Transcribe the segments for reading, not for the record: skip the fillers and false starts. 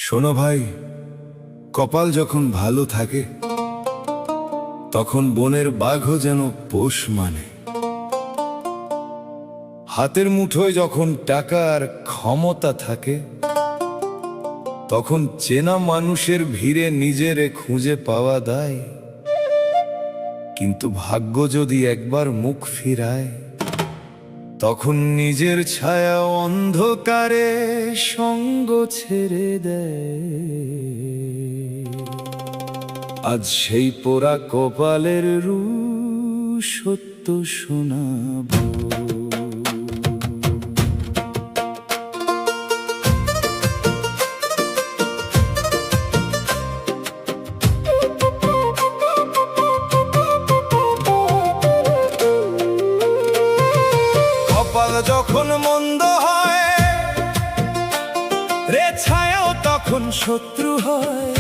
শোনো ভাই, কপাল যখন ভালো থাকে তখন বনের বাঘও যেন পোষ মানে। হাতের মুঠোয় যখন টাকা আর ক্ষমতা থাকে তখন চেনা মানুষের ভিড়ে নিজেরে খুঁজে পাওয়া দায়। কিন্তু ভাগ্য যদি একবার মুখ ফিরায় তখন নিজের ছায়া অন্ধকারে সঙ্গ ছেড়ে দেয়। আজ সেই পোড়া কপালের সত্য শোনাবো। কপাল যখন মন্দ হয় রে, ছায়াও তখন শত্রু হয়।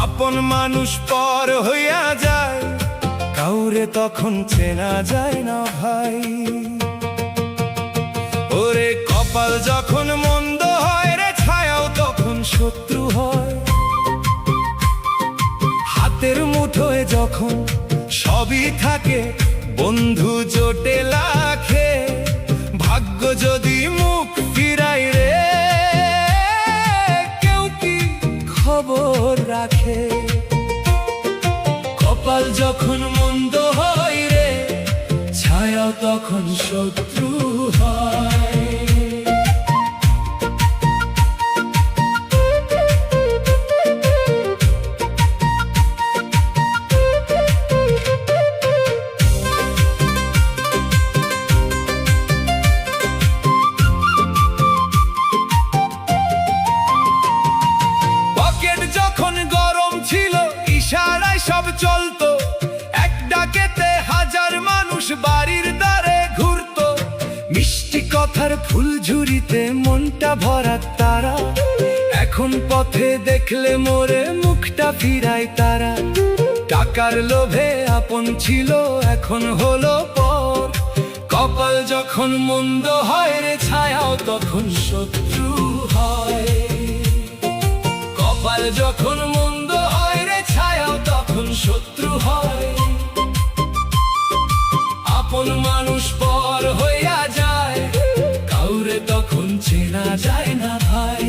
আপন মানুষ পর হইয়া যায়, কাউরে তখন চেনা যায় না ভাই। ওরে কপাল যখন মন্দ হয় রে, ছায়াও তখন শত্রু হয়। হাতের মুঠোয় যখন সবই থাকে, বন্ধু জোটে লাখে, ভাগ্য যদি মুখ ফিরাই রে, কেউ কি খবর রাখে? কপাল যখন মন্দ হয় রে, ছায়া তখন শত্রু হয়। যখন গরম ছিল ইশারায় সব চলতো, এক ডাকেতে হাজার মানুষ বাড়ির দ্বারে ঘুরতো। মিষ্টি কথার ফুলঝুরিতে মনটা ভরা তারা, এখন পথে দেখলে মোরে মুখটা ফিরায় তারা। টাকার লোভে আপন ছিল এখন হলো পর। কপাল যখন মন্দ হয় রে, ছায়াও তখন শত্রু হয়। কপাল যখন মন্দ হয় রে, ছায়াও তখন শত্রু হয়। আপন মানুষ পর হইয়া যায়, কাউরে তখন চেনা যায় না ভাই।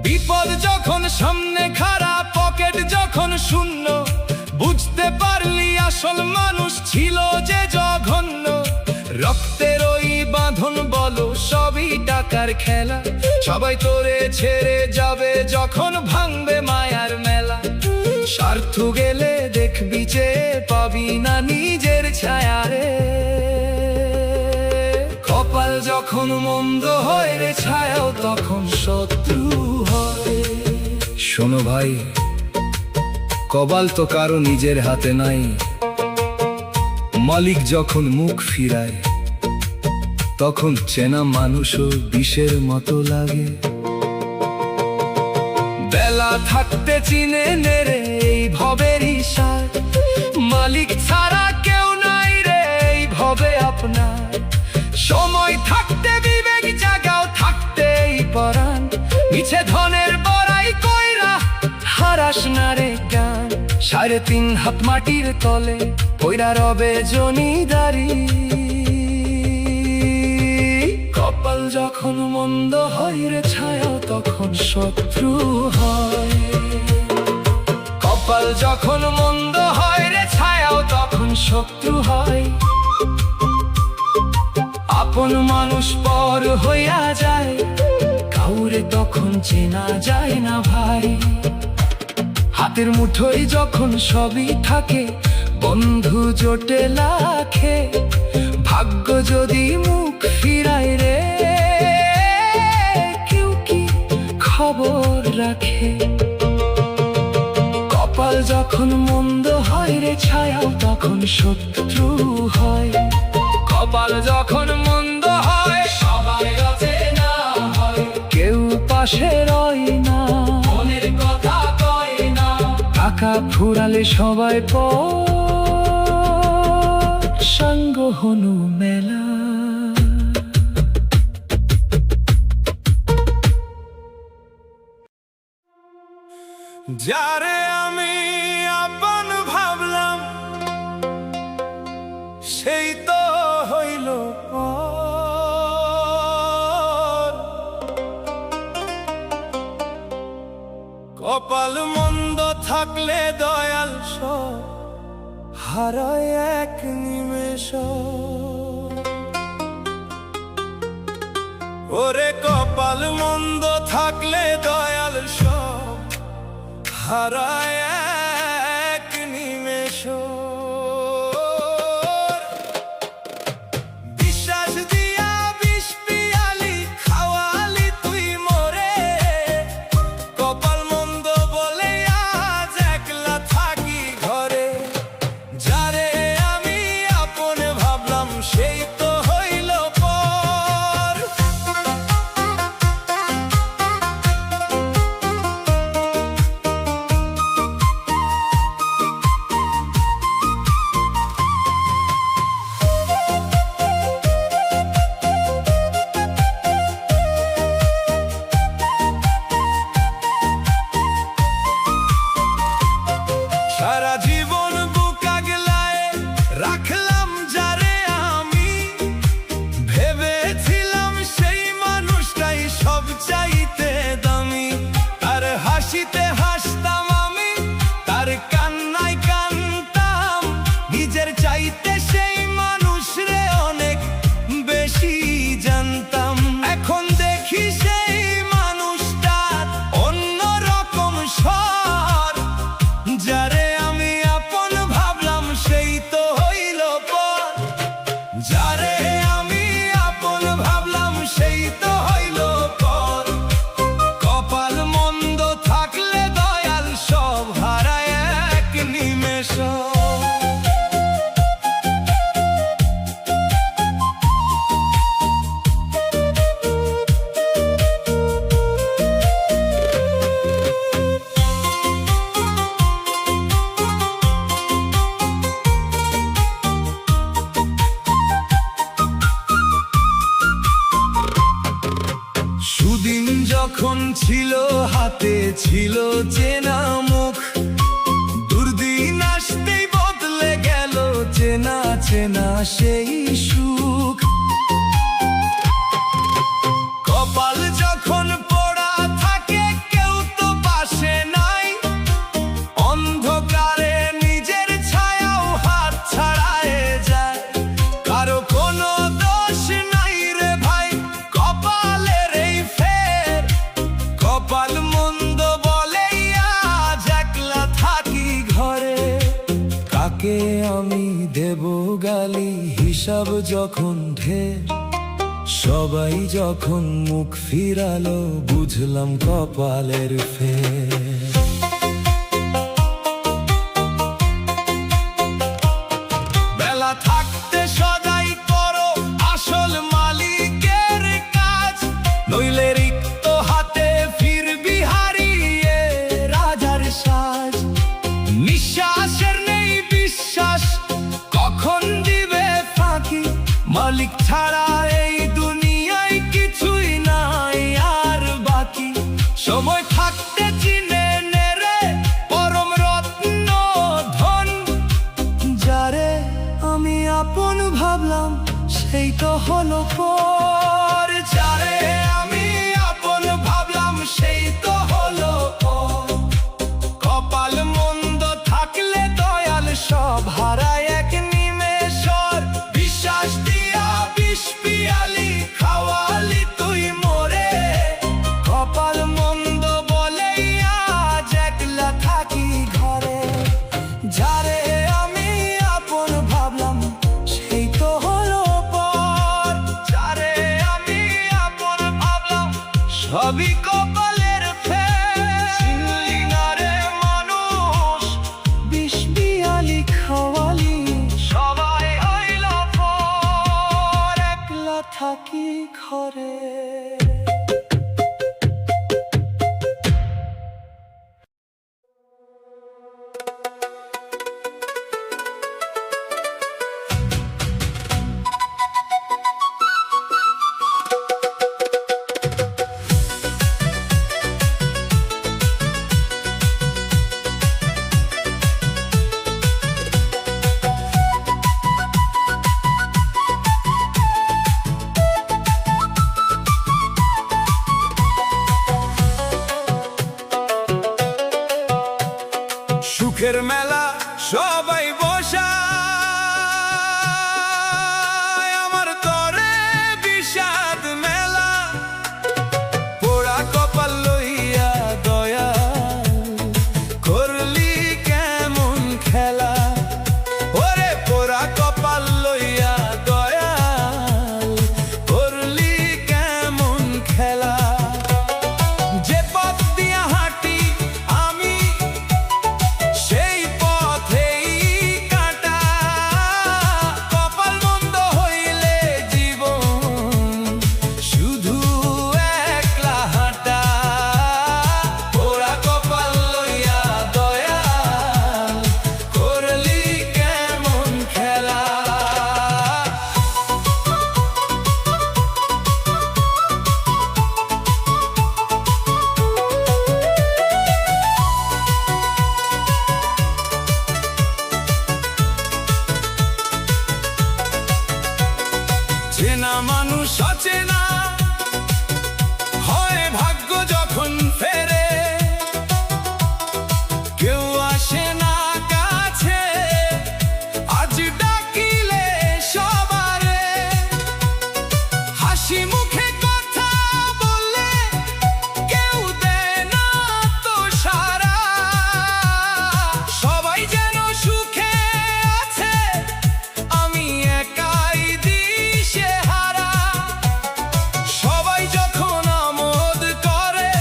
বিপদ যখন সামনে খাড়া, পকেট যখন শূন্য, বুঝতে পারলি আসল মানুষ ছিল যে জঘন্য। রক্তের ওই বাঁধন বলো সবই টাকার খেলা, সবাই তোরে ছেড়ে যাবে যখন ভাঙবে মায়ার মেলা। স্বার্থ গেলে দেখবি যে পাবি না নিজের ছায়া রে। কপাল যখন মন্দ হয় রে, ছায়াও তখন শত্রু হয়। শোনো ভাই, কপাল তো কারো নিজের হাতে নাই। মালিক যখন মুখ ফিরায় তখন চেনা মানুষও বিষের মতো লাগে। বেলা থাকতে চিনে নেরে এই ভবের ইশার, মালিক ছাড়া কেউ নাই রে এই ভবে আপনার। সময় থাকতে বিবেক জাগাও, থাকতেই পরাণ। মিছে ধনের বড়াই কইরা হারাস না রে গান। 3.5 হাত মাটির তলে পইরা রবে জমিদারি। কপাল যখন মন্দ হয় রে, ছায়া তখন শত্রু হয়। কপাল যখন মন্দ হয় রে, ছায়াও তখন শত্রু হয়। আপন মানুষ পর হইয়া যায়, কাউরে তখন চেনা যায় না ভাই। হাতের মুঠোয় যখন সবই থাকে, বন্ধু জোটে লাখে, ভাগ্য যদি মুখ ফিরায় রে, কেউ কি খবর রাখে? কপাল যখন মন্দ হয় রে, ছায়াও তখন শত্রু হয়। কপাল যখন পাশে রয় না, মনের কথা কয় না। টাকা ফুরালে সবাই সঙ্গ হনু মেলা। যারে আমি আপন ভাবলাম সেই তো হইল পর। কপাল মন্দ থাকলে দয়াল সব হারায় এক নিমেষ। ওরে কপাল মন্দ থাকলে দয়াল সব হারায় এক নিমেষ। বিশ্বাস দিয়া বিষ পিয়ালি খাওয়ালি তুই মোরে। কপাল মন্দ বলে আজ একলা থাকি ঘরে। যারে আমি আপন ভাবলাম সেই তো হইল পর। সারা জীবন বুক আগলায় রাখলাম যারে আমি। ভেবেছিলাম সেই মানুষটাই সব চাইতে দামি। তার হাসিতে হাসতাম আমি, তার কান্নায় কানতাম। নিজের চাইতে সেই মানুষরে অনেক বেশি জানতাম। এখন দেখি সেই মানুষটার অন্যরকম স্বর। যারে আমি আপন ভাবলাম সেই তো হইল পর। যারে আমি আপন ভাবলাম সেই তো হইল পর। কপাল মন্দ থাকলে দয়াল সব হারায় এক নিমেষ। সুদিন যখন ছিল হাতে ছিল চেনা মুখ। দুর্দিন আসতেই বদলে গেল চেনা চেনা সেই সুখ। কপাল যখন পোড়া থাকে কেউ তো পাশে নাই। অন্ধকারে নিজের ছায়াও হাত ছাড়ায় যায়। কারো কোনো দোষ নাই রে ভাই কপালের এই ফের। কপাল মন্দ বলে আজ একলা থাকি ঘরে। কাকে আমি দেব গালি হিসাব যখন ঢের। সবাই যখন মুখ ফিরালো বুঝলাম কপালের ফের। বেলা থাকতে সদাই করো আসল মালিকের কাজ। নইলে রিক্ত হাতে ফিরবি হারিয়ে রাজার সাজ। নিঃশ্বাসের নেই বিশ্বাস কখন দিবে ফাঁকি। মালিক ছাড়া এই দুনিয়ায় কিছুই নাই আর বাকি। সময় থাকতে চিনে নে রে পরম রত্ন ধন। যারে আমি আপন ভাবলাম সেই তো হলো পর। যারে আমি আপন ভাবলাম সেই তো হলো পর। কপাল মন্দ থাকলে দয়াল সব হারায় এক নিমেষর। বিশ্বাস দিয়া বিষ পিয়ালি খাওয়ালি তুই মোরে। কপাল মন্দ বলে আজ একলা থাকি ঘরে। যারে আমি আপন ভাবলাম সেই তো হলো পর। যারে আমি আপন ভাবলাম সবই কপালের ফের। চিনলি না রে মানুষ বিষ পিয়ালি খাওয়ালি সবাই হইল পর। একলা থাকি ঘরে। চেনা মানুষ অচেনা হয় ভাগ্য যখন ফেরে, কেউ আসে না কাছে আজ ডাকিলে সবারে, হাসি মুখে কথা বললে কেউ দেয় না তো সারা, সবাই যেন সুখে আছে আমি একাই দিশেহারা, সবাই যখন আমোদ করে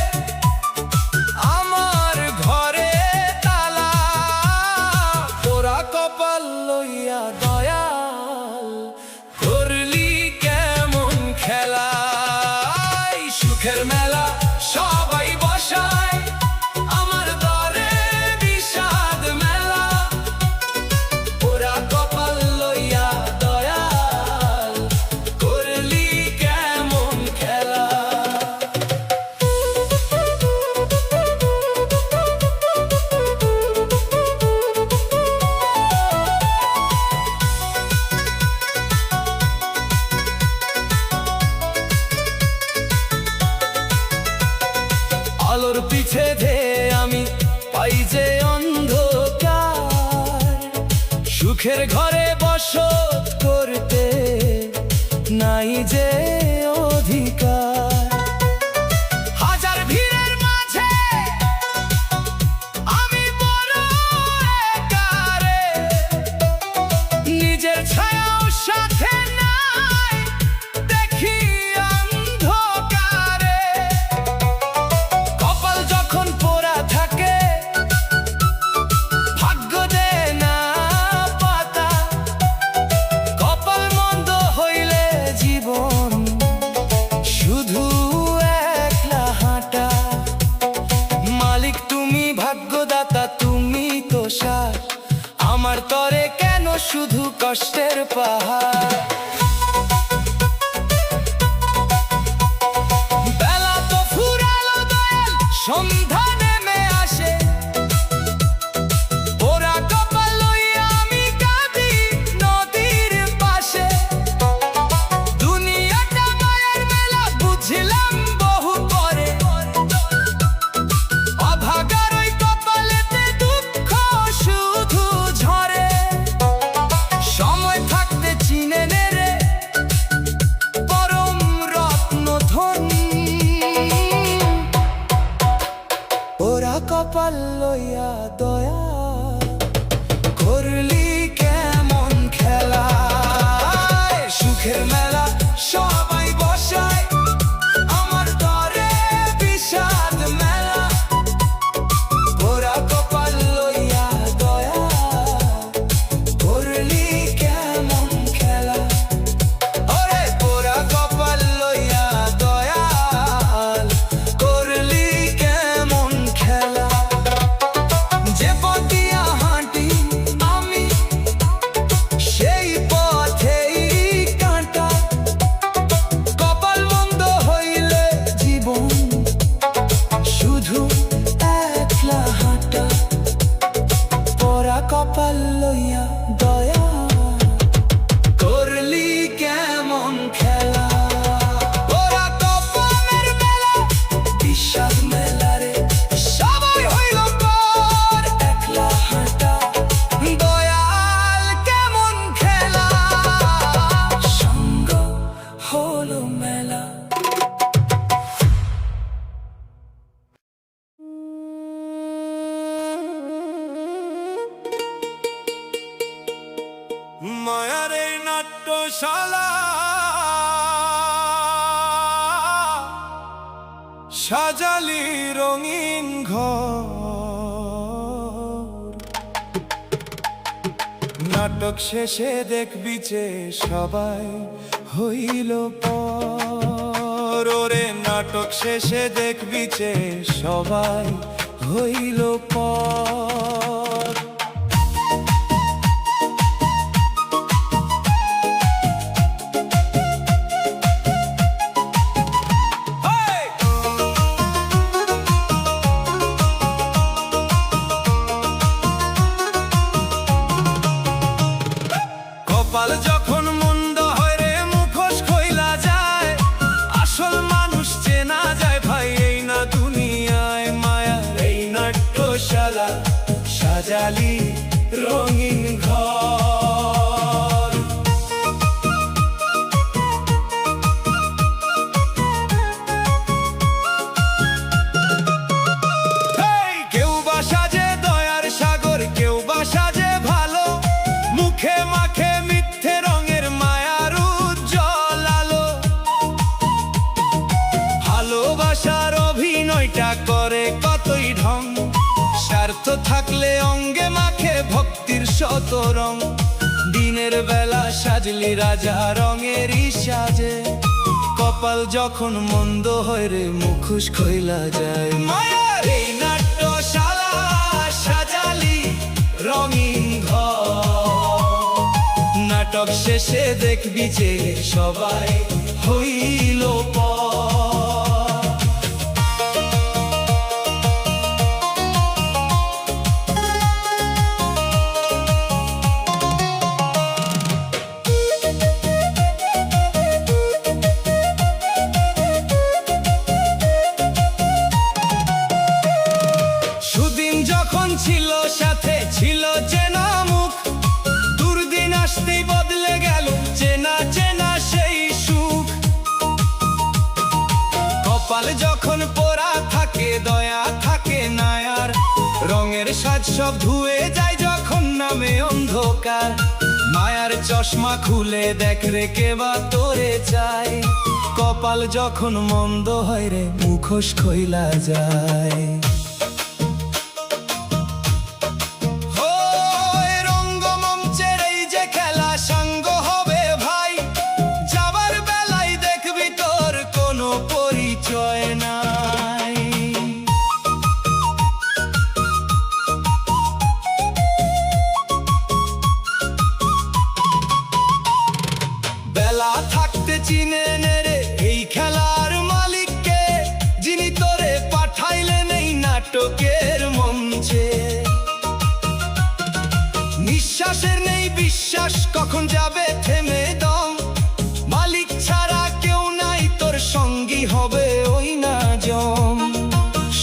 আমার ঘরে তালা, তোরা কপাল লইয়া দয়াল করলি কেমন খেলা, এই সুখের মেলা সবাই বসায় আমার দরে বিষাদ মেলা, ওরা কপাল লইয়া দয়াল করলি কেমন খেলা। আলোর পিছে ধে আমি পাই যে অন্ধকার, সুখের ঘরে বসত করতে নাই যে অধিকার, হাজার ভিড়ের মাঝে আমি বড় একারে, নিজের ছায়াও সাথে নাই দেখি অন্ধকারে, কপাল যখন পোড়া থাকে ভাগ্য দেয় না পাতা, কপাল মন্দ হইলে জীবন শুধু একলা হাঁটা, মালিক তুমি ভাগ্যদাতা তুমি তো সার, আমার তরে কেন শুধু কষ্টের পাহাড়, বেলা তো ফুরালো দয়াল সন্ধ্যা নেমে আসে, ওরা কপাল লইয়া আমি কাঁদি নদীর পাশে, দুনিয়াটা মায়ের মেলা বুঝলাম বহু পরে, অভাগার ওই কপালেতে দুঃখ শুধু ঝরে, সময় থাকতে চিনে নে রে পরম রত্ন ধন, ওরা কপাল লইয়া দয়া করলি কেমন খেলা, সুখের মেলা সবাই বসায় আমার দরে বিষাদ মেলা, ওরা কপাল লইয়া দয়া করলি কেমন খেলা, ওরে ওরা কপাল লইয়া দয়াল করলি কেমন খেলা, যে পথ দিয়া হাঁটি আমি সেই পথেই কাঁটা, কপাল মন্দ হইলে জীবন শুধু একলা হাঁটা, ওরা কপাল লইয়া দয়া করলি কেমন খেলা, ওরা কপালের মেলা বিষাদ মেলা রে, সবাই হইল পর একলা হাঁটা, দয়াল কেমন খেলা সঙ্গ হলো মেলা। মায়ার এই নাট্যশালা সাজালি রঙিন ঘর, নাটক শেষে দেখবি যে সবাই হইল পর, ওরে নাটক শেষে দেখবি যে সবাই হইল পর, কপাল যখন মন্দ হয় রে মুখোশ থাকলে অঙ্গে মাখে ভক্তির শত রং। দিনের বেলা সাজলি রাজা রঙেরই সাজে, কপাল যখন মন্দ হয় রে মুখোশ খইলা যায়। মায়ার এই নাট্যশালা সাজালি রঙিন ঘর, নাটক শেষে দেখবি যে সবাই হইল পর। যখন ছিল সাথে ছিল চেনা মুখ, দুর্দিন আসতেই বদলে গেল চেনা চেনা সেই সুখ। কপাল যখন পোড়া থাকে দয়া থাকে না আর, রঙের সাজ সব ধুয়ে যায় যখন নামে অন্ধকার। মায়ার চশমা খুলে দেখ রে কেবা তোরে চাই, কপাল যখন মন্দ হয় রে মুখোশ খইলা যায়। বেলা থাকতে চিনে নে রে এই খেলার মালিককে, যিনি তোরে পাঠাইলেন এই নাটকের মঞ্চে। নিঃশ্বাসের নেই বিশ্বাস কখন যাবে থেমে দম, মালিক ছাড়া কেউ নাই তোর সঙ্গী হবে ওই না জম।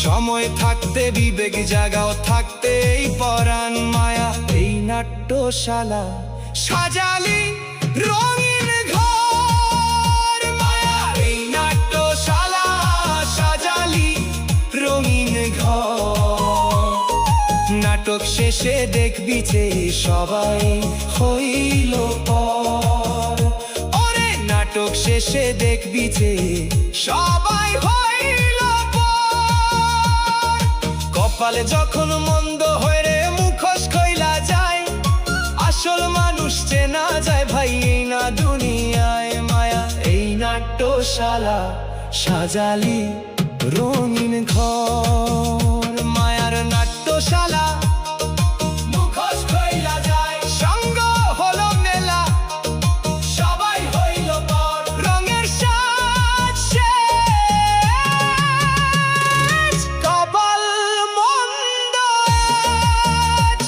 সময় থাকতে বিবেক জাগাও থাকতে এই পরাণ, মায়া এই নাট্যশালা সাজালি রঙিন ঘর। মায়া এই নাট্যশালা সাজালি রঙিন ঘর, নাটক শেষে দেখবি যে সবাই হইল পর। ওরে নাটক শেষে দেখবি যে সবাই হইল পর। কপালে যখন মন্দ হয় রে মুখোশ খইলা যায়, আসল মানুষ চেনা যায় ভাই এই না দুনিয়ায়। মায়া এই নাট্যশালা সাজালি রঙিন ঘর, মায়ার নাট্যশালা মুখোশ খইলা যায়। সঙ্গ হলো মেলা সবাই হইল পর, রঙের সাজ শেষ কপাল মন্দ আজ।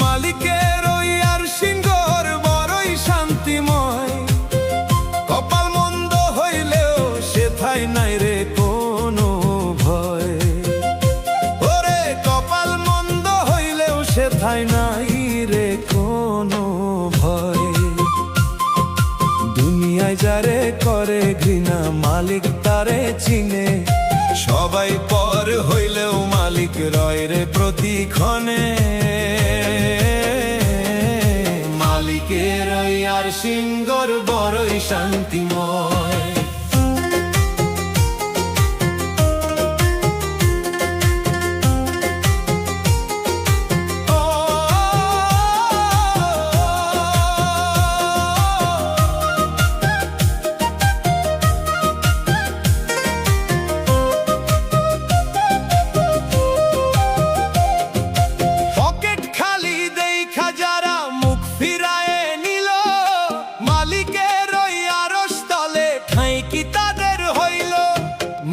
মালিকের ওই আর সিংহর বড়ই শান্তিময়, কপাল মন্দ হইলেও সেথায় নাই রে কোনো ভয়। ওরে কপাল মন্দ হইলেও সেথায় নাই রে কোনো ভয়। দুনিয়ায় যারে করে ঘৃণা মালিক তারে চিনে, সবাই পর হইলেও মালিক রয় রে প্রতিক্ষণে। মালিকের ওই আর সিংহর বড়ই শান্তিময়। পকেট খালি দেখা যারা মুখ ফিরায় নিল, মালিকের ওই আরশ তলে ঠাঁই কি তাদের হইল।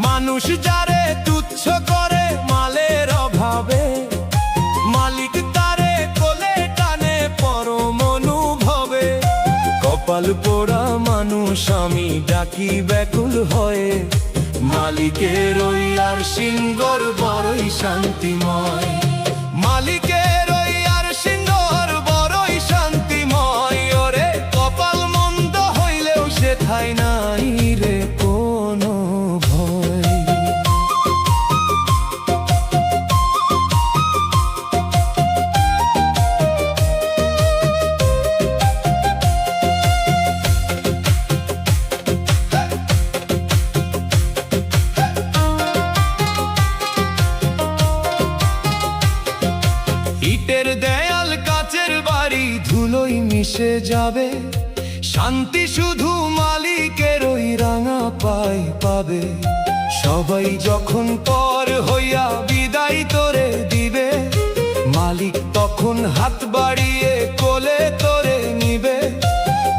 মানুষ যারে তুচ্ছ করে মালের অভাবে, মালিক তারে কোলে টানে পর ডাকি ব্যাকুল হয়ে, মালিকের ওই আর সিংহর বড়ই শান্তিময়। মালিকের ওই আর সিংহর বড়ই শান্তিময়। ওরে কপাল মন্দ হইলেও সেথায় নাই রে কোনো ভয়। ইটের দেয়াল কাচের বাড়ি ধুলোই মিশে যাবে, শান্তি শুধু মালিকের ওই রাঙা পায় পাবে। সবাই যখন পর হইয়া বিদায় তোরে দিবে, মালিক তখন হাত বাড়িয়ে কোলে তোরে নিবে।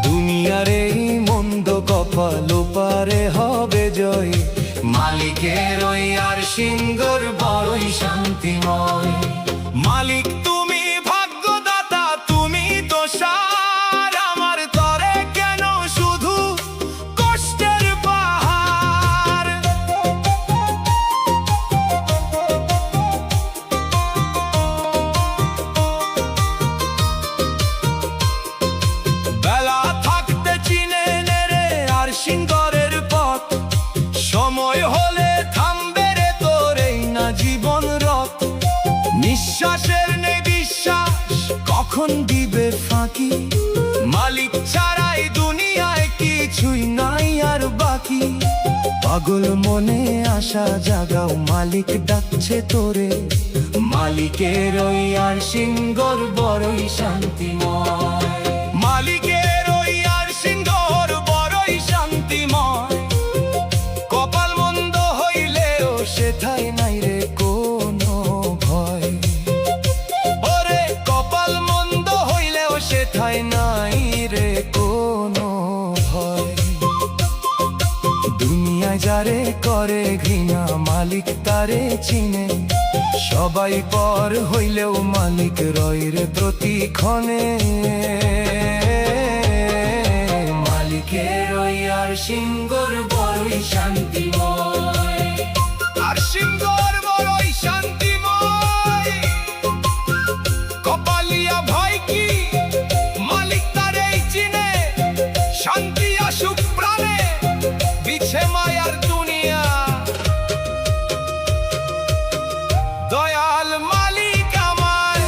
দুনিয়ার এই মন্দ কপাল পারে হবে জয়, মালিকের ওই আর সিংহর বড়ই শান্তিময়। মালিক তুমি ভাগ্যদাতা, তুমি দোষার, আমার তরে কেন শুধু কষ্টের পাহাড়। বেলা থাকতে চিনে নেরে আর সিংহরের পথ, সময় হলে থামবে রে তোর এই না জীবন রথ। নিঃশ্বাসের নেই বিশ্বাস, কখন দিবে ফাঁকি, মালিক ছাড়াই দুনিয়ায় কিছুই নাই আর বাকি। পাগল মনে আশা জাগাও, মালিক ডাকছে তোরে, মালিকের ওই আর সিংহর বড়ই শান্তিময়। মালিকের ওই আর সিংহর বড়ই শান্তিময়। কপাল মন্দ হইলেও সেথায় নাই রে কোনো ভয়। ওরে কপাল মন্দ হইলেও সেথায় নাই রে কোনো ভয়। দুনিয়ায় যারে করে ঘৃণা, মালিক তারে চিনে। সবাই পর হইলেও মালিক রয় রে প্রতিক্ষণে। মালিকের ওই আর সিংহর বড়ই শান্তিময়। আর সিংহর বড়ই শান্তিময়। কপালিয়া ভাই কি মালিক তারেই চিনে, শান্তি আসুক প্রাণে বিছে মায়ার দুনিয়া। দয়াল মালিক আমায়।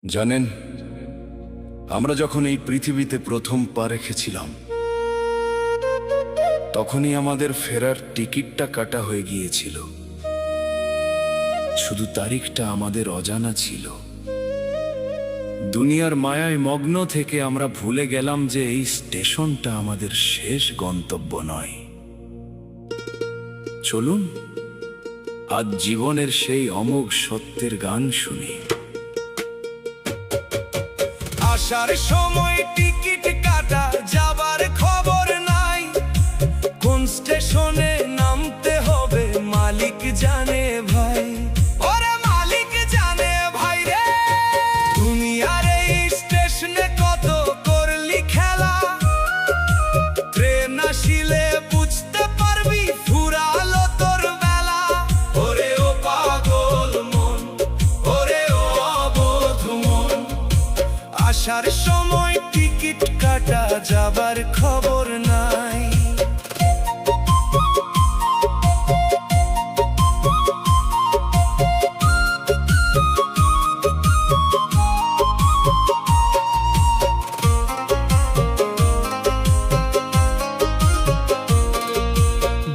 জানেন, আমরা যখন এই পৃথিবীতে প্রথম পা রেখেছিলাম, তখনই আমাদের ফেরার টিকিটটা কাটা হয়ে গিয়েছিল। শুধু তারিখটা আমাদের অজানা ছিল। দুনিয়ার মায়ায় মগ্ন থেকে আমরা ভুলে গেলাম যে এই স্টেশনটা আমাদের শেষ গন্তব্য নয়। চলুন আজ জীবনের সেই অমোঘ সত্যের গান শুনি। আসার সময় টিকিট কাটা, যাবার খবর নাই। কোন স্টেশনে নামতে হবে মালিক জানে ভাই। ওরে মালিক জানে ভাই রে। দুনিয়ার এই স্টেশনে কত করলি খেলা, ট্রেন আসিলে বুঝতে পারবি ফুরালো তোর বেলা। ওরে ও পাগল মন, ওরে ও অবোধ মন, আসার সময় টিকিট কাটা, যাবার খবর নাই।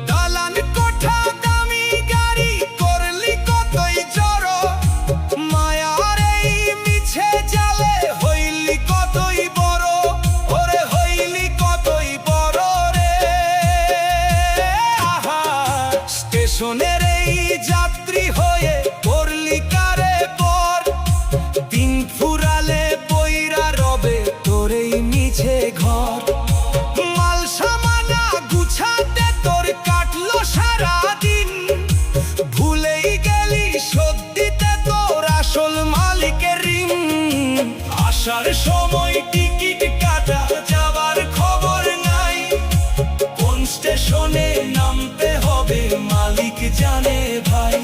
দালান কোঠা, দামি গাড়ি, করলি কতই জড়ো, মায়ার এই মিছে জালে হইলি কতই বড়। ওরে হইলি কতই আসার সময় টিকিট কাটা, যাবার খবর নাই। কোন স্টেশনে নামতে হবে মালিক জানে ভাই।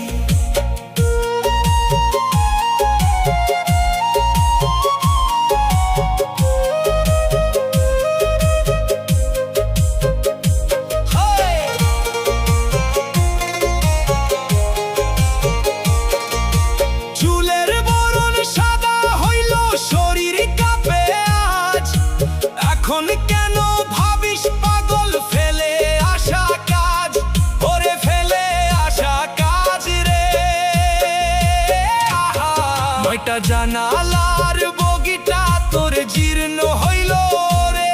চুলের বরণ সাদা হইল, শরীর কাঁপে আজ। এখন কেন ভাবিস পাগল, ফেলে আসা কাজ, ওরে ফেলে আসা কাজ রে। আহা, নয়টা জানালার বগিটা তোর জীর্ণ হইল রে।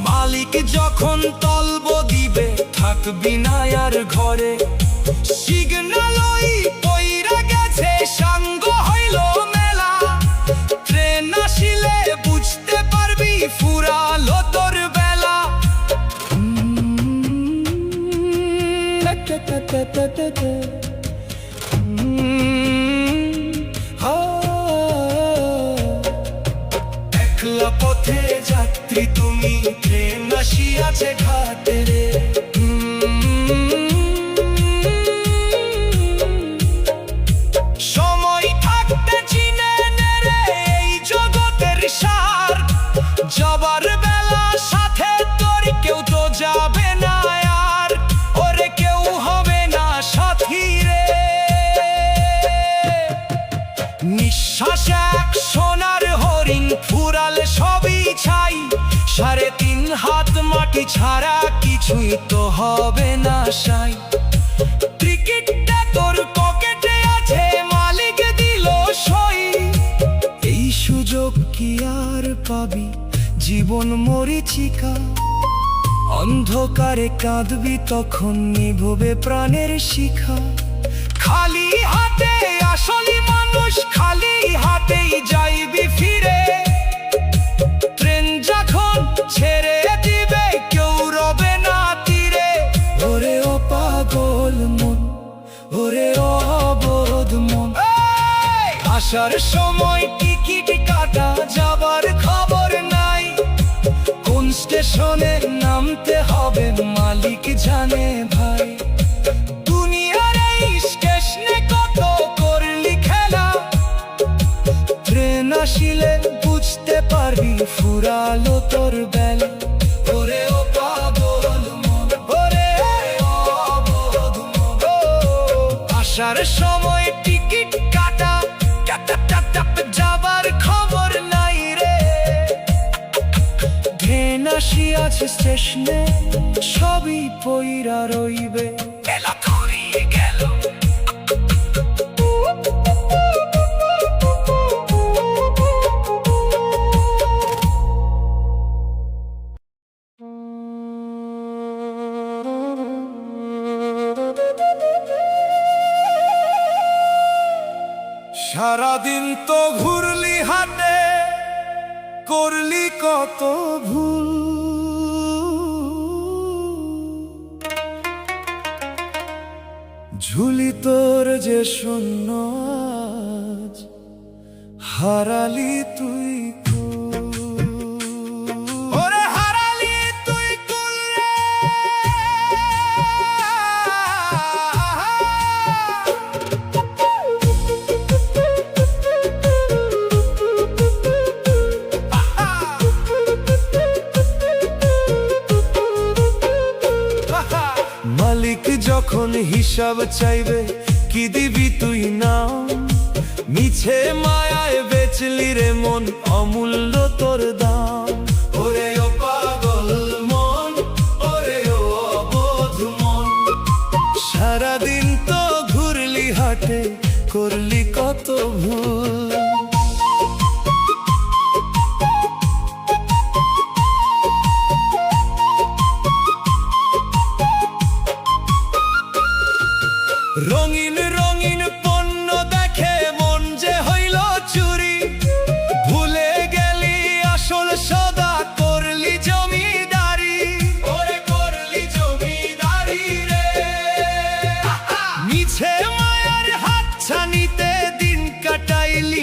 মালিক যখন তলব দিবে, থাকবি না আর ঘরে। সিগন্যাল ওই পইরা গেছে, সাঙ্গ হইল মেলা। ট্রেন আসিলে বুঝতে পারবি, ফুরালো তোর বেলা। একলা পথে যাত্রী তুমি, ট্রেন আসিয়াছে ঘাটে রে। সময় থাকতে চিনে নে রে এই জগতের সার। যাবার বেলা সাথে তোর কেউ তো যাবে না আর, ওরে কেউ হবে না সাথী রে। নিঃশ্বাস এক সোনার হরিণ, ফুরালে সবই ছাই। 3.5 হাত মাটি ছাড়া কিছুই তো হবে না সাই। টিকিটটা তোর পকেটে আছে, মালিক দিল সই। এই সুযোগ কি আর পাবি, জীবন মরীচিকা। অন্ধকারে কাঁদবি তখন, নিভবে প্রাণের শিখা। খালি হাতে আসলি মানুষ, খালি হাতেই যাইবি ফিরে। ট্রেন যখন ছেড়ে দিবে, কেউ রবে না তীরে। ওরে ও পাগল মন, ওরে ও অবোধ মন। আসার সময় টিকিট কাটা, যাবার খবর নাই। কোন স্টেশনে নামতে হবে মালিক জানে ভাই। দুনিয়ার এই স্টেশনে কত করলি খেলা, ট্রেন আসিলে বুঝতে পারবি, ফুরালো তোর বেলা। ওরে ও পাগল মন, ওরে ও অবোধ মন। আসার সময় টিকিট কাটা, যাবার খবর নাই রে। ট্রেন আসিয়াছে স্টেশনে, সবই পইরা রইবে। বেলা ঘুরিয়ে গেল। সারাদিন তো ঘুরলি হাটে, করলি কত ভুল। ঝুলি তোর যে শূন্য আজ, হারালি তুই কুল। ওরে হারালি তুই কুল রে। মালিক যখন হিসাব চাইবে, কি দিবি তুই নাম? মিছে মায়ায় বেচলি রে মন, অমূল্য তোর দাম। ওরে ও পাগল মন, ওরে ও অবোধ মন। সারাদিন তো ঘুরলি হাটে, করলি কত ভুল। রঙিন রঙিন পণ্য দেখে মন যে হইল চুরি। ভুলে গেলি আসল সদা, করলি জমিদারি। ওরে করলি জমিদারি রে। মিছে মায়ার হাতছানিতে দিন কাটাইলি।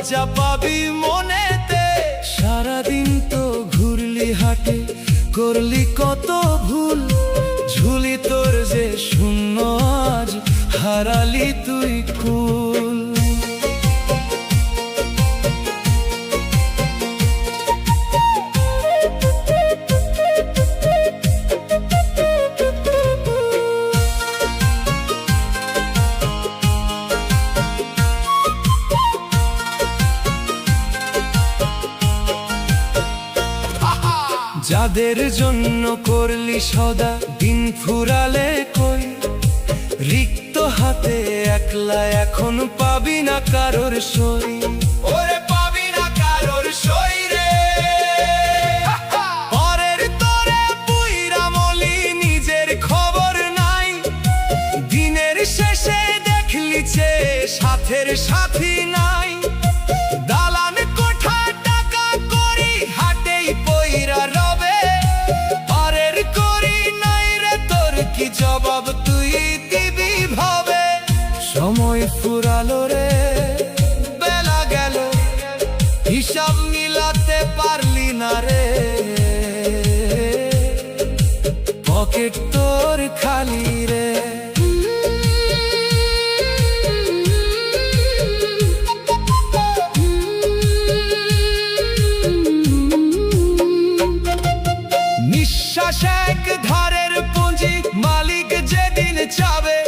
লজ্জা পাবি মনেতে। সারাদিন তো ঘুরলি হাটে, করলি কত ভুল, ঝুলি তোর যে শূন্য আজ হারালি তুই কুল। যাদের জন্য করলি সদা দিন ফুরালে কই, রিক্ত হাতে একলা এখন পাবি না কারোর সই। ওরে পাবি না কারোর সই রে, পরের তরে পুইরা মলি নিজের খবর নাই। দিনের শেষে দেখলি যে সাথের সাথী নাই। দালান কোঠা টাকা করি হাটেই পইরা রবে, পারের করি নাই রে তোর কি জবাব তুই দিবি ভাবে। সময় ফুরালো রে, বেলা গেল, হিসাব মিলাতে পারলি না রে। পকেট তোর খালি রে। নিঃশ্বাস এক ধারের পুঁজি মালিক যেদিন চাবে,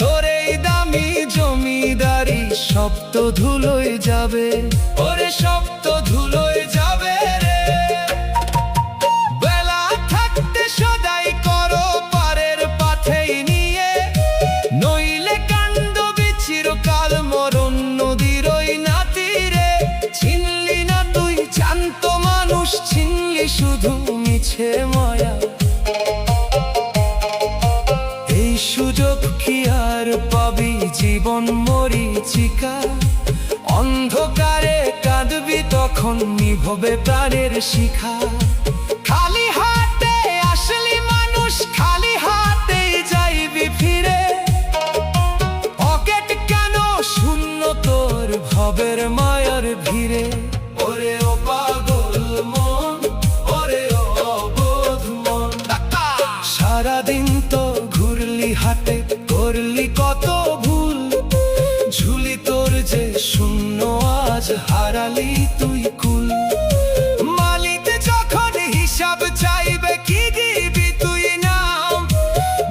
তোর এই দামি জমিদারি সব তো ধুলোয় যাবে। ওরে সব তো ধুলোয় যাবে রে। বেলা থাকতে সদাই করো পারের পাথেই নিয়ে, নইলে কান্দবি চিরকাল মরণ নদীর ওই নাতিরে। চিনলি না তুই জ্যান্ত মানুষ, চিনলি শুধু মিছে মায়া। এই সুযোগ কি আর পাবি, জীবন মরীচিকা। অন্ধকারে কাঁদবি তখন নিভবে প্রাণের শিখা। খালি হাতে আসলি মানুষ, খালি হাতেই যাইবি ফিরে। পকেট কেন শূন্য তোর ভবের মায়ার ভিড়ে। ওরে ও পাগল মন, ওরে ও অবোধ মন, সারাদিন তো ঘুরলি হাটে, করলি কত ভুল, ঝুলি তোর যে শূন্য আজ হারালি তুই কুল। মালিক যখন হিসাব চাইবে কি দিবি তুই নাম,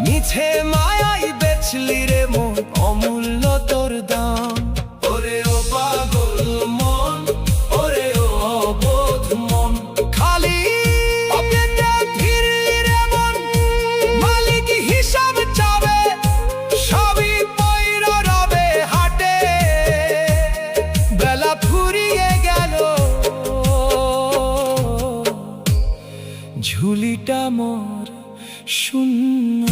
মিছে মায়াই বেচলি রে মন, অমূল্য তোর দাম। ওরে ও পাগল মন, ওরে ও অবোধ মন, খালি পকেটে ফিরলি রে মন। মালিক হিসাব চাবে, সবই পয়রা রবে হাটে। বেলা ফুরিয়ে গেল, ঝুলিটা মোর শূন্য।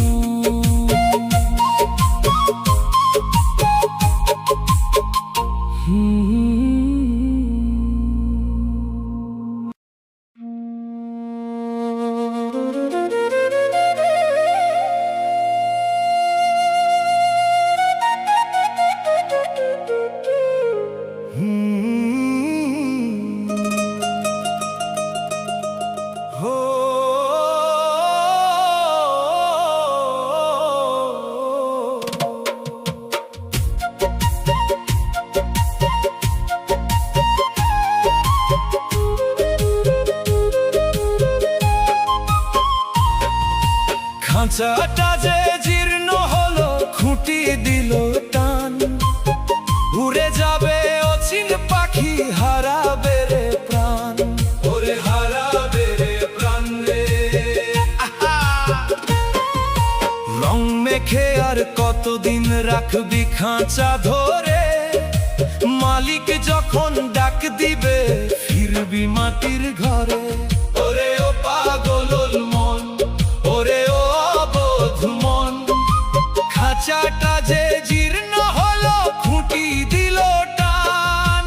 খাঁচাটা যে জীর্ণ হলো, খুঁটি দিল টান। উড়ে যাবে অচিন পাখি, হারাবে রে প্রাণ। ওরে হারাবে রে প্রাণ রে। রং মেখে আর কতদিন রাখবি খাঁচা ধরে। মালিক যখন ডাক দিবে ফিরবি মাটির ঘরে। ওরে ও পাগল মন, ওরে ও অবোধ মন, খাঁচাটা যে জীর্ণ হলো, খুঁটি দিল টান।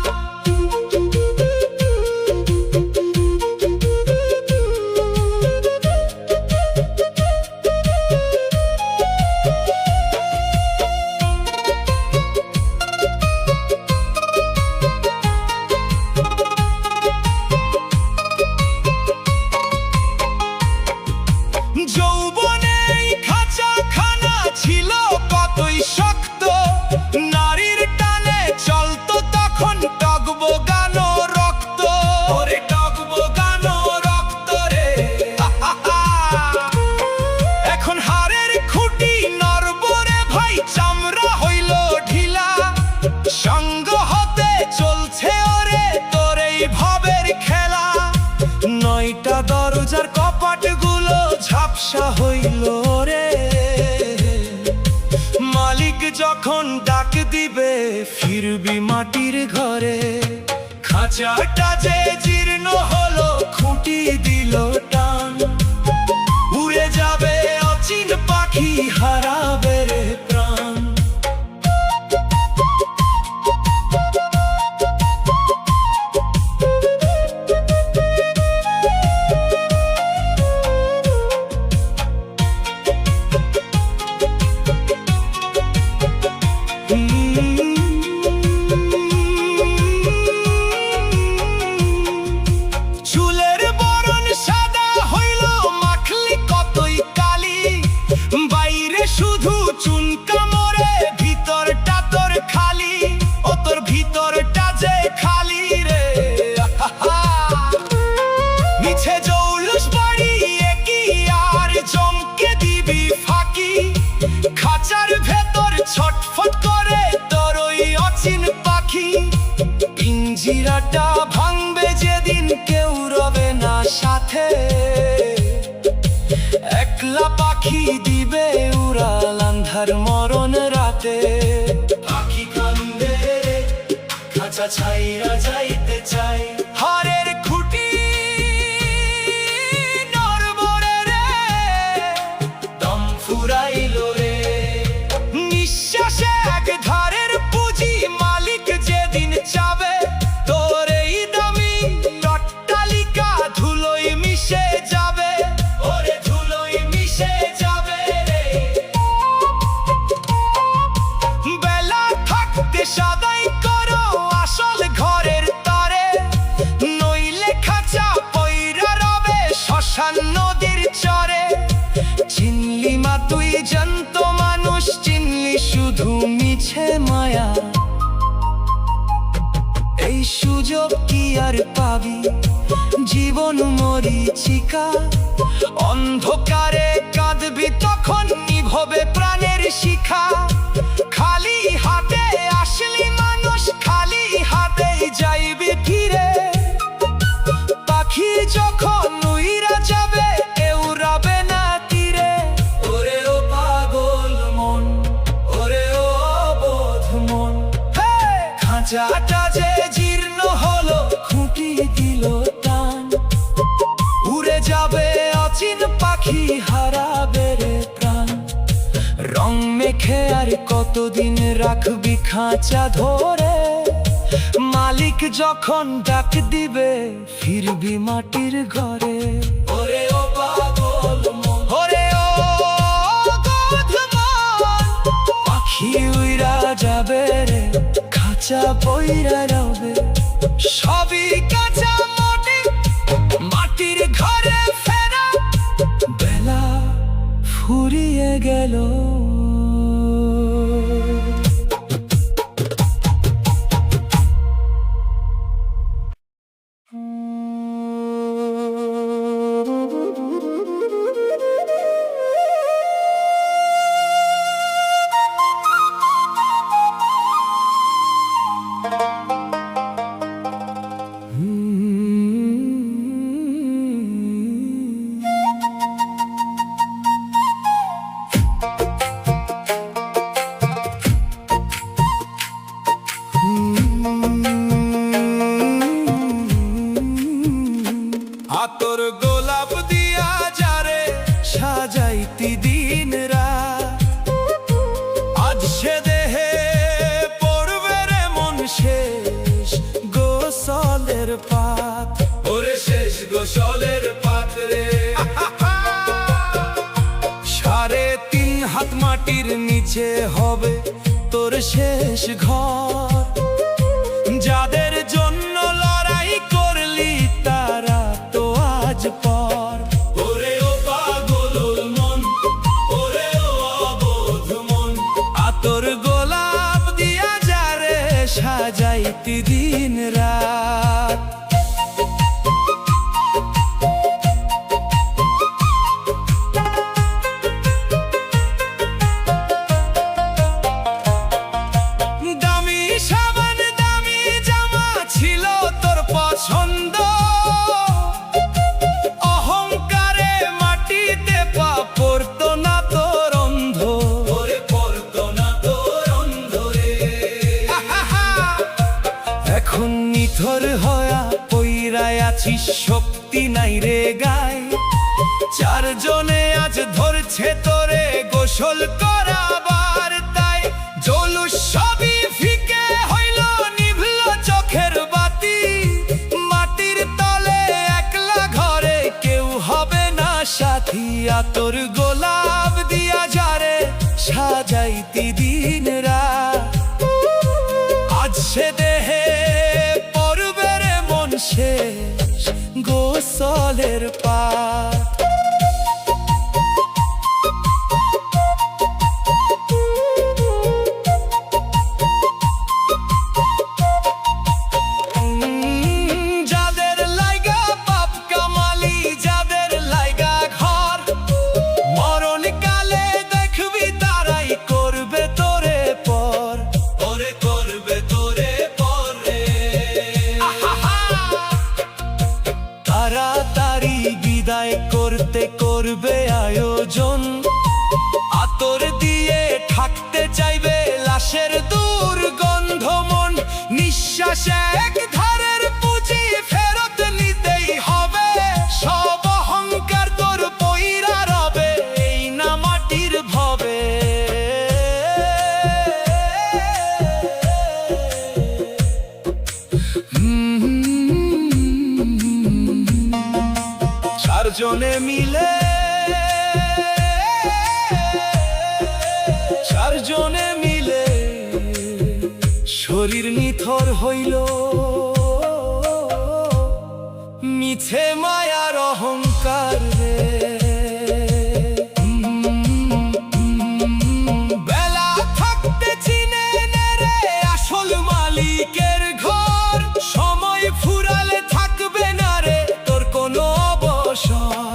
বাসা হইল রে। মালিক যখন ডাক দিবে ফিরবি মাটির ঘরে। খাঁচাটা যে জীর্ণ হলো খুঁটি দিল টান, উড়ে যাবে অচিন পাখি হারাবে রে প্রাণ। চুলের বরণ সাদা হইল মাখলি কতই কালি, বাইরে শুধু চুনকা মরে ভিতরটা তোর খালি। ও তোর ভিতরটা যে খালি রে। মিছে জৌলুস বাড়িয়ে কি আর চমকে দিবি ফাঁকি। খাঁচার ভেতর ছটফট করে তোর ওই অচিন পাখি। পিঞ্জিরাটা ভাঙবে যেদিন কেউ রবে না সাথে, একলা পাখি দিবে উড়াল আন্ধার মরণ রাতে। পাখি কান্দে খাঁচা ছাইরা যাইতে চাই, হারের খুঁটি নড়বড়ে রে দম ফুরাইল রে। নিঃশ্বাসে এক ধারের পুঁজি মালিক যেদিন চাবে, তোর এই দামি অট্টালিকা ধুলোয় মিশে যাবে। ওরে ধুলোয় মিশে যাবে রে। বেলা থাকতে সাদাই করো আসল ঘরের তরে, নইলে খাঁচা পইরা রবে শ্মশান নদীর চরে। চিনলি মা তুই জ্যান্ত মানুষ, চিনলি শুধু মিছে মায়া। এই সুযোগ কি আর পাবি, জীবন মরীচিকা। অন্ধকারে কাঁদবি তখন নিভবে প্রাণের শিখা। খালি হাতে আসলি মানুষ, খালি হাতেই যাইবি ফিরে। পাখি যখন উইরা যাবে কেউ রবে না তীরে। ওরে ও পাগল মন, ওরে ও অবোধ মন, খাঁচাটা যে জীর্ণ হলো খুঁটি দিল টান, উড়ে যাবে অচিন পাখি হারাবে রে প্রাণ। রং মেখে আর কতদিন রাখবি খাঁচা ধরে, মালিক যখন ডাক দিবে ফিরবি মাটির ঘরে। ওরে ও পাগল মন, ওরে ও অবোধ মন, পাখি উইরা যাবে রে খাঁচা পইরা রবে। সবই কাঁচা মাটির ঘরে ফেরা, বেলা ফুরিয়ে গেল। আতর গোলাপ দিয়া যারে সাজাইতি দিন রাত, আজ সে দেহে পড়বে রে মন শেষ গোসলের পাত। ওরে শেষ গোসলের পাত রে। 3.5 হাত মাটির নিচে হবে তোর শেষ ঘর। যাদের জন্য লড়াই করলি তারা তো আজ পর। ওরে ও পাগল মন, ওরে ও অবোধ মন, আতর গোলাপ দিয়া যারে সাজাইতি দিন রাত। দামি সাবান দামি জামা ছিল তোর পছন্দ, অহংকারে মাটিতে পা নিথর হয়া পইরাই আছিস, শক্তি নাই রে গায়। চারজনে আজ ধরছে তোরে গোসল করাবার, তাই জলুস সবই ফিকে হইল, নিভল চোখের বাতি। মাটির তলে একলা ঘরে কেউ হবে না সাথী, আতর গোলাপ দিয়া যারে সাজাইতি দিন রাত। আজ সে দেহে পড়বে রে মন শেষ গোসলের পাত। যাদের লাইগা পাপ কামালি, যাদের লাইগা ঘর, মরণকালে দেখবি তারাই করবে তোরে পর, ওরে করবে তোরে পরে। তাড়াতাড়ি বিদায় করতে করবে আয়োজন, আতর দিয়ে ঠাকতে চাইবে লাশের দুর্গন্ধ। মন নিঃশ্বাসে এক ধারের পুঁজি ফেরত নিতেই হবে, সব অহংকার তোর পইরা রবে এই না মাটির ভবে। চারজনে মিলে, চারজনে মিলে শরীর নিথর হইল, মিছে মায়ার অহংকার রে। বেলা থাকতে চিনে নে রে আসল মালিকের ঘর, সময় ফুরালে থাকবে না রে তোর কোনো অবসর,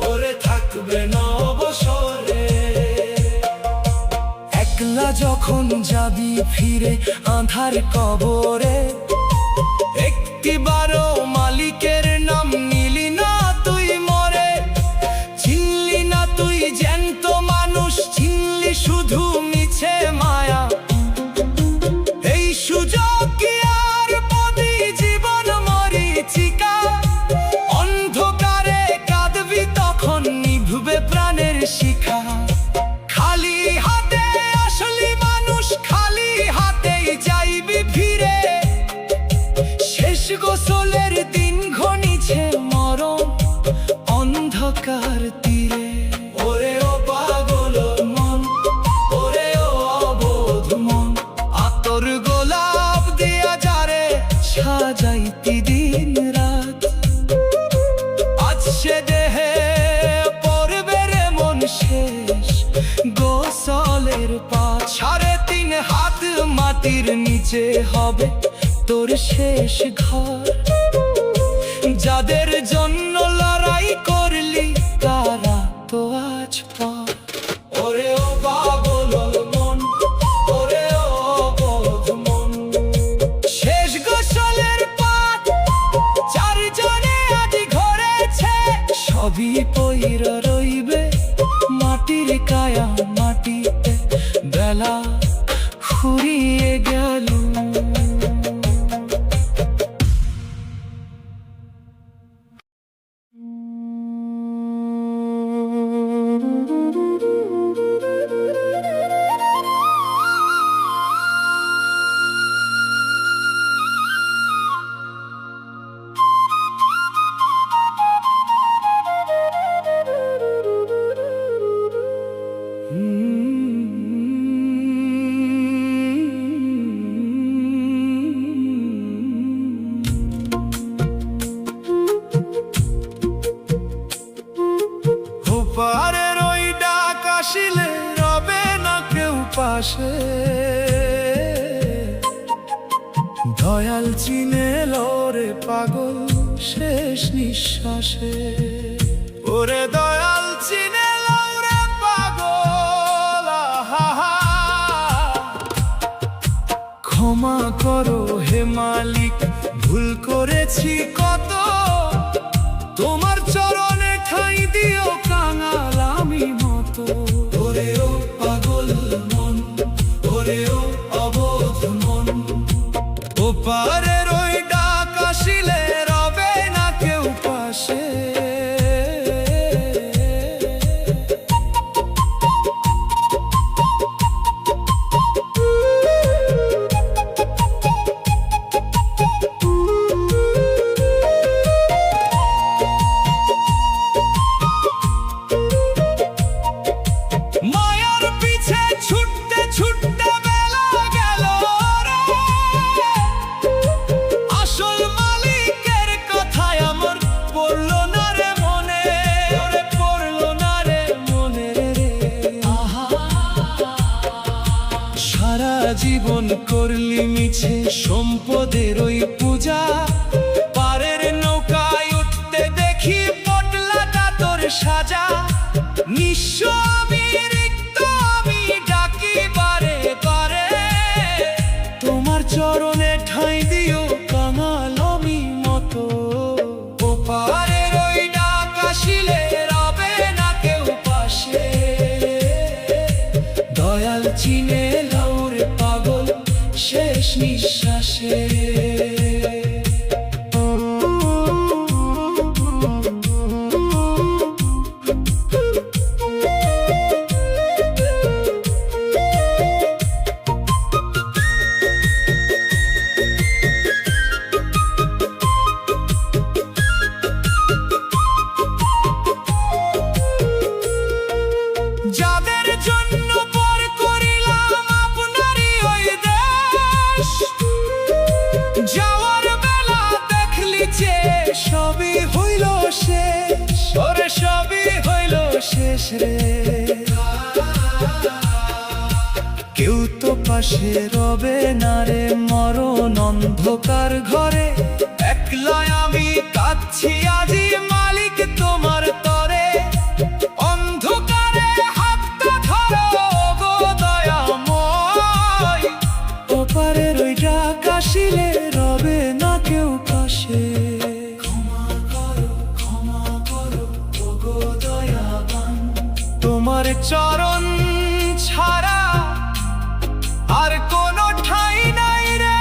ওরে থাকবে না অবসরে। একলা যখন যাবি ফিরে আঁধার কবরে, একটিবারও মালিকের নাম নিলি না তুই মরে। চিনলি না তুই জ্যান্ত মানুষ, চিনলি শুধু মিছে মায়া। এই সুযোগ কি আর পাবি, জীবন মরীচিকা। অন্ধকারে কাঁদবি তখন নিভবে প্রাণের শিখা। খালি হাতে আসলি মানুষ, খালি হাতেই যাইবি ফিরে। শেষ গোসলের দিন ঘনিছে মরণ অন্ধকার তীরে। ওরে ও পাগল মন, ওরে ও অবোধ মন, আতর গোলাপ দিয়া যারে সাজাইতি দিন রাত। আজ সে দেহে পড়বে রে মন শেষ গোসলের পাত। 3.5 হাত মাটির নিচে হবে তোর শেষ ঘর। যাদের জন্য লড়াই করলি তারা তো আজ পর। ওরে ও পাগল মন, ওরে ও অবোধ মন, শেষ গোসলের পাত। চারজনে আজ ঘরেছে, সবই পইরা রইবে মাটির কায়া মাটিতে। বেলা ফুরিয়ে গেল। পারের ওই ডাক আসিলে রবে না কেউ পাশে। দয়াল চিনে রে পাগল শেষ নিঃশ্বাসে। ওরে দয়াল চিনে রে পাগল, আহা। ক্ষমা করো হে মালিক, ভুল করেছি কত। তোমার চরণে ঠাঁই দিও কাঙাল আমি মতো। ওরে ও পাগল মন, ওরে ও অবোধ মন, ও পারের ওই ডাক মিছে সম্পদের ওই পূজা। পারের নৌকায় উঠতে দেখি পটলাটা তোর সাজা। নিঃস্ব আমি, রিক্ত আমি, ডাকি বারে বারে, তোমার চরণে ঠাঁই দিও কাঙাল আমি মতো। ওপারের ওই ডাক আসিলে রবে না কেউ পাশে, দয়াল চিনে লউরে পাগল শেষ নিঃশ্বাসে। যাদের জন্য পর করিলাম আপনারই ওই দেশ, যাওয়ার বেলা দেখলি যে সবই হইল শেষ, ওরে সবই হইল শেষ রে। কেউ তো পাশে রবে না রে, মরণ অন্ধকার ঘরে। একলাই আমি কাঁদছি আজি মালিক তোমার তরে। অন্ধকারে হাতটা ধরো গো দয়াময়, ওপারের ওই ডাক আসিলে রবে না কেউ পাশে। ক্ষমা করো গো দয়াবান, তোমার চরণ ছাড়া আর কোনো ঠাঁই নাই রে।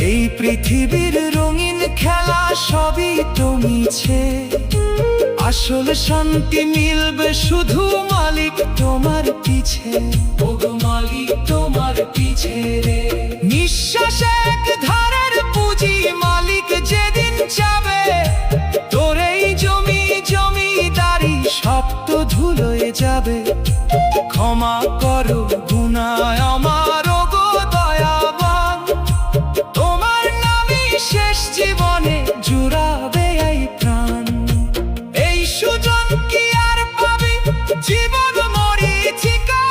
এই পৃথিবীর রঙিন খেলা সবই তো মিছে, আসল শান্তি মিলবে শুধু মালিক তোমার পিছে। ওগো মালিক তোমার পিছে রে। নিঃশ্বাস এক ধারের পুঁজি মালিক যেদিন যাবে, তোর এই জমি জমিদারি সব তো ধুলোয় যাবে। ক্ষমা করো গুনাহ আমার ওগো দয়াবান, তোমার নামই শেষ জীবনে জুড়াবে এই প্রাণ। এই সুজন কি আর পাবি জীবন মরীচিকা,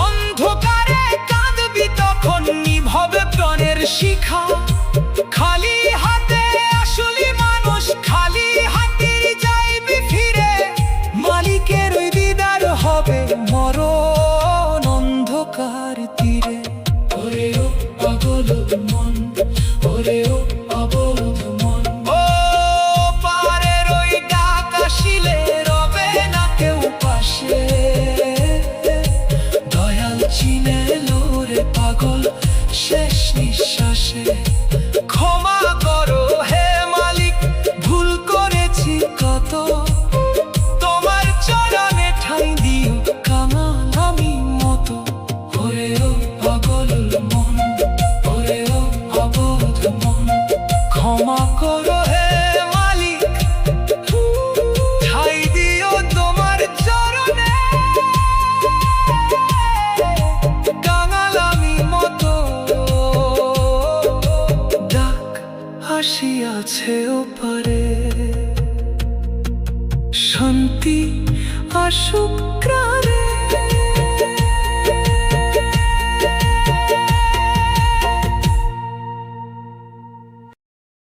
অন্ধকারে কাঁদবি তখন নিভবে প্রাণের শিখা। খালি হাতে আসলি মানুষ, খালি হাতের যাইবি ফিরে, মালিকের ওই দিদার হবে মরণ অন্ধকার তীরে। ওরে ও পাগল মন, ওরে ও অবোধ মন, ও পারের ওই ডাক আসিলে রবে না কেউ পাশে। দয়াল চিনে লোরে পাগল শেষ নিঃশ্বাসে। ক্ষমা করো হে মালিক, ভুল করেছি কত, তোমার চরণে ঠাঁই দিও কাঙাল আমি মতো। ওরে ও পাগল মন, ওরে ও অবোধ মন, ক্ষমা করো হে মালিক, ঠাঁই দিও তোমার চরণে কাঙাল আমি মতো। ডাক আসিয়াছে ওপারে, শান্তি আসুক।